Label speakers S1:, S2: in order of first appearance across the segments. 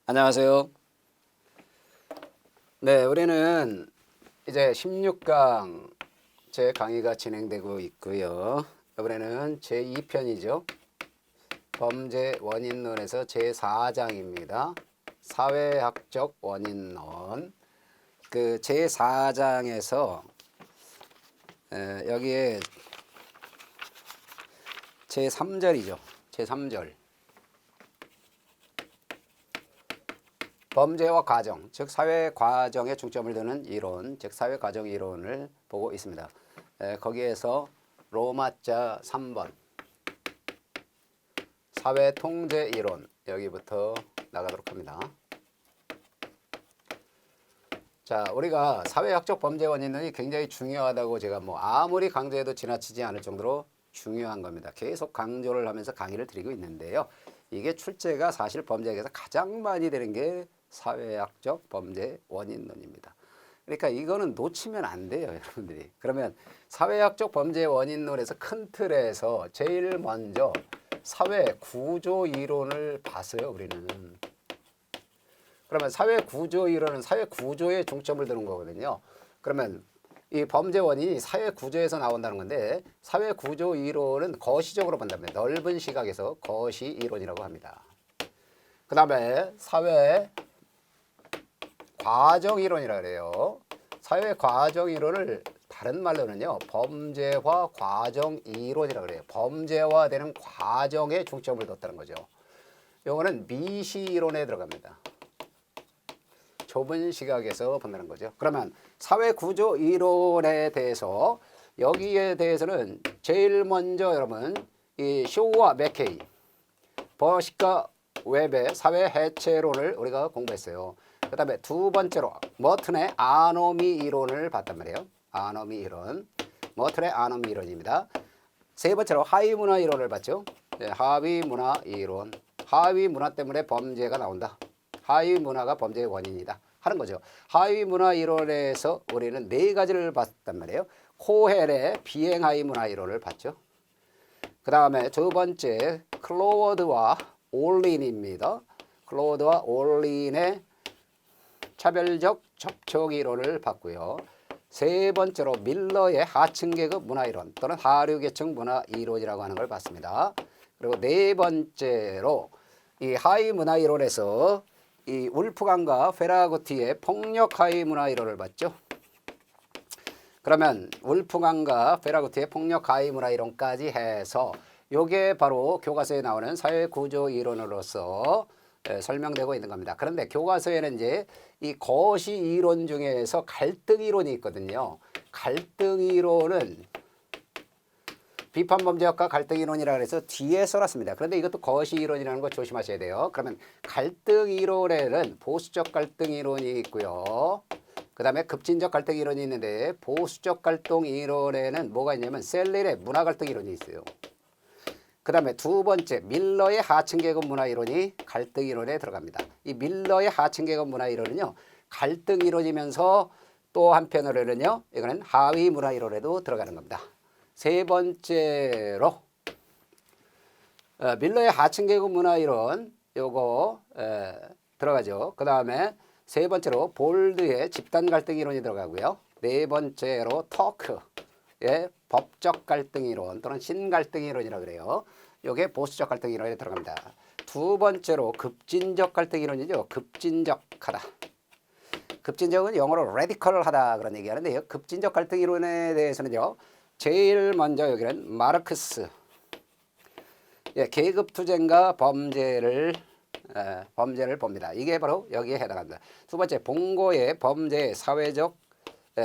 S1: 안녕하세요. 네, 우리는 이제 16강 제 강의가 진행되고 있고요. 이번에는 제2편이죠. 범죄 원인론에서 제4장입니다. 사회학적 원인론. 그 제4장에서 여기에 제3절이죠. 제3절. 범죄와 과정, 즉 사회 과정에 중점을 두는 이론, 즉 사회 과정 이론을 보고 있습니다. 거기에서 로마자 3번 사회 통제 이론 여기부터 나가도록 합니다. 자, 우리가 사회학적 범죄 원인론이 굉장히 중요하다고 제가 아무리 강조해도 지나치지 않을 정도로 중요한 겁니다. 계속 강조를 하면서 강의를 드리고 있는데요. 이게 출제가 사실 범죄학에서 가장 많이 되는 게 사회학적 범죄 원인론입니다. 그러니까 이거는 놓치면 안 돼요, 여러분들이. 그러면 사회학적 범죄 원인론에서 큰 틀에서 제일 먼저 사회 구조 이론을 봤어요, 우리는. 그러면 사회 구조 이론은 사회 구조에 중점을 두는 거거든요. 그러면 이 범죄 원인이 사회 구조에서 나온다는 건데, 사회 구조 이론은 거시적으로 본다면 넓은 시각에서 거시 이론이라고 합니다. 그 다음에 사회 과정 이론이라 그래요. 사회 과정 이론을 다른 말로는요, 범죄화 과정 이론이라 그래요. 범죄화되는 과정에 중점을 뒀다는 거죠. 요거는 미시 이론에 들어갑니다. 좁은 시각에서 본다는 거죠. 그러면 사회 구조 이론에 대해서 여기에 대해서는 제일 먼저 여러분 이 쇼와 맥케이, 버식과 웹의 사회 해체론을 우리가 공부했어요. 그 다음에 두 번째로 머튼의 아노미 이론을 봤단 말이에요. 아노미 이론, 머튼의 아노미 이론입니다. 세 번째로 하위 문화 이론을 봤죠. 네, 하위 문화 이론, 하위 문화 때문에 범죄가 나온다. 하위 문화가 범죄의 원인이다 하는 거죠. 하위 문화 이론에서 우리는 네 가지를 봤단 말이에요. 코헬의 비행 하위 문화 이론을 봤죠. 그 다음에 두 번째 클로워드와 올린입니다. 클로워드와 올린의 차별적 접촉 이론을 봤고요. 세 번째로 밀러의 하층 계급 문화 이론 또는 하류 계층 문화 이론이라고 하는 걸 봤습니다. 그리고 네 번째로 이 하위 문화 이론에서 이 울프강과 페라구티의 폭력 하위 문화 이론을 봤죠. 그러면 울프강과 페라구티의 폭력 하위 문화 이론까지 해서 요게 바로 교과서에 나오는 사회 구조 이론으로서 설명되고 있는 겁니다. 그런데 교과서에는 이제 이 거시 이론 중에서 갈등 이론이 있거든요. 갈등 이론은 비판범죄학과 갈등 이론이라 그래서 뒤에 써놨습니다. 그런데 이것도 거시 이론이라는 거 조심하셔야 돼요. 그러면 갈등 이론에는 보수적 갈등 이론이 있고요. 그 다음에 급진적 갈등 이론이 있는데 보수적 갈등 이론에는 뭐가 있냐면 셀린의 문화 갈등 이론이 있어요. 그 다음에 두 번째 밀러의 하층 계급 문화 이론이 갈등 이론에 들어갑니다. 이 밀러의 하층 계급 문화 이론은요, 갈등 이론이면서 또 한편으로는요, 이거는 하위 문화 이론에도 들어가는 겁니다. 세 번째로 밀러의 하층 계급 문화 이론 요거 들어가죠. 그 다음에 세 번째로 볼드의 집단 갈등 이론이 들어가고요. 네 번째로 터크의 법적 갈등 이론 또는 신갈등 이론이라고 그래요. 이게 보수적 갈등 이론에 들어갑니다. 두 번째로 급진적 갈등 이론이죠. 급진적하다. 급진적은 영어로 radical하다 그런 얘기하는데요. 급진적 갈등 이론에 대해서는요, 제일 먼저 여기는 마르크스 계급투쟁과 범죄를 봅니다. 이게 바로 여기에 해당합니다. 두 번째 봉고의 범죄 사회적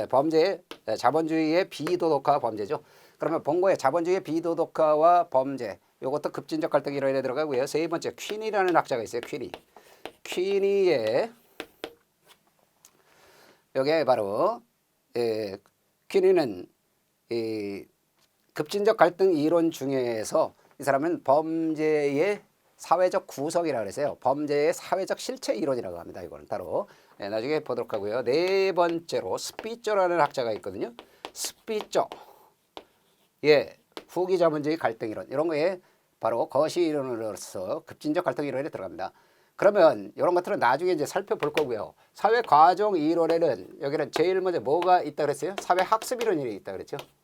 S1: 범죄 자본주의의 비도덕화 범죄죠. 그러면 봉고의 자본주의의 비도덕화와 범죄 이것도 급진적 갈등 이론에 들어가고요. 세 번째 퀸이라는 학자가 있어요. 퀸이의 여기에 바로 퀸이는 이 급진적 갈등 이론 중에서 이 사람은 범죄의 사회적 구성이라고 그랬어요. 범죄의 사회적 실체 이론이라고 합니다. 이거는 따로 나중에 보도록 하고요. 네 번째로 스피쩌라는 학자가 있거든요. 스피쩌 후기 자본주의 갈등 이론 이런 거에 바로 거시 이론으로서 급진적 갈등 이론에 들어갑니다. 그러면 이런 것들은 나중에 이제 살펴볼 거고요. 사회 과정 이론에는 여기는 제일 먼저 뭐가 있다 그랬어요? 사회 학습 이론이 있다 그랬죠.